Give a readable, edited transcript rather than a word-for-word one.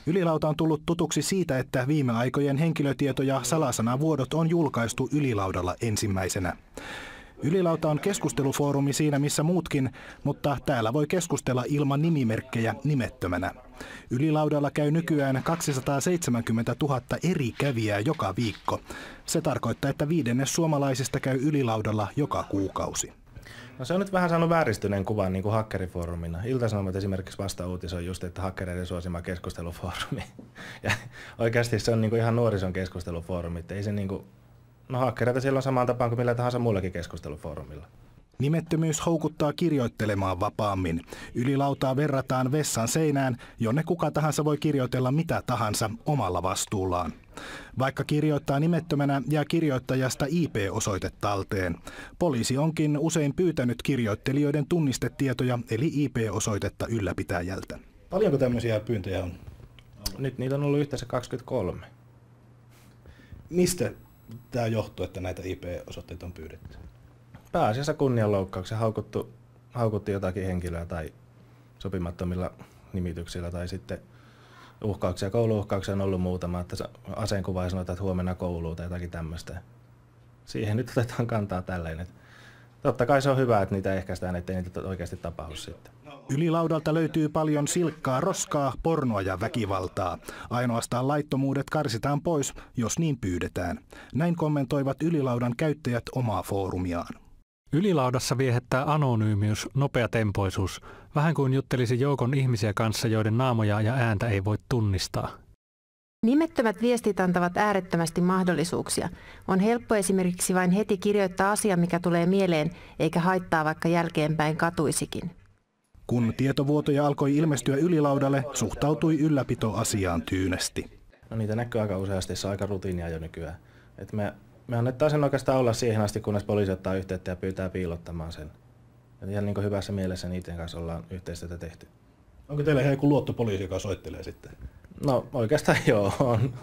Ylilauta on tullut tutuksi siitä, että viime aikojen henkilötieto- ja salasanavuodot on julkaistu Ylilaudalla ensimmäisenä. Ylilauta on keskustelufoorumi siinä missä muutkin, mutta täällä voi keskustella ilman nimimerkkejä nimettömänä. Ylilaudalla käy nykyään 270 000 eri kävijää joka viikko. Se tarkoittaa, että 1/5 suomalaisista käy Ylilaudalla joka kuukausi. No se on nyt vähän saanut vääristyneen kuvan niin kuin hakkerifoorumina. Ilta-Sanomat esimerkiksi vasta uutisoi just, että hakkereiden suosima keskustelufoorumi. Ja oikeasti se on niin kuin ihan nuorison keskustelufoorumi. Ei se niin kuin, no hakkereita siellä on samaan tapaan kuin millä tahansa muullakin keskustelufoorumilla. Nimettömyys houkuttaa kirjoittelemaan vapaammin. Ylilautaa verrataan vessan seinään, jonne kuka tahansa voi kirjoitella mitä tahansa omalla vastuullaan. Vaikka kirjoittaa nimettömänä, jää kirjoittajasta IP-osoite talteen. Poliisi onkin usein pyytänyt kirjoittelijoiden tunnistetietoja eli IP-osoitetta ylläpitäjältä. Paljonko tämmöisiä pyyntöjä on? Nyt niitä on ollut yhteensä 23. Mistä tämä johtuu, että näitä IP-osoitteita on pyydetty? Pääasiassa kunnianloukkauksia, haukuttiin jotakin henkilöä tai sopimattomilla nimityksillä tai sitten uhkauksia, kouluuhkauksia on ollut muutama, että aseenkuva ei sanota, että huomenna kouluun tai jotakin tämmöistä. Siihen nyt otetaan kantaa tälleen. Totta kai se on hyvä, että niitä ehkäistään, ettei niitä oikeasti tapahdu sitten. Ylilaudalta löytyy paljon silkkaa roskaa, pornoa ja väkivaltaa. Ainoastaan laittomuudet karsitaan pois, jos niin pyydetään. Näin kommentoivat Ylilaudan käyttäjät omaa foorumiaan. Ylilaudassa viehättää anonyymius, nopeatempoisuus, vähän kuin juttelisi joukon ihmisiä kanssa, joiden naamoja ja ääntä ei voi tunnistaa. Nimettömät viestit antavat äärettömästi mahdollisuuksia. On helppo esimerkiksi vain heti kirjoittaa asia, mikä tulee mieleen, eikä haittaa vaikka jälkeenpäin katuisikin. Kun tietovuotoja alkoi ilmestyä Ylilaudalle, suhtautui ylläpito asiaan tyynesti. No niitä näkyy aika useasti, se on aika rutiinia jo nykyään. Et me annetaan sen oikeastaan olla siihen asti, kunnes poliisi ottaa yhteyttä ja pyytää piilottamaan sen. Et ihan niin kuin hyvässä mielessä niiden kanssa ollaan yhteistyötä tehty. Onko teillä joku luottopoliisi, joka soittelee sitten? No oikeastaan joo, on.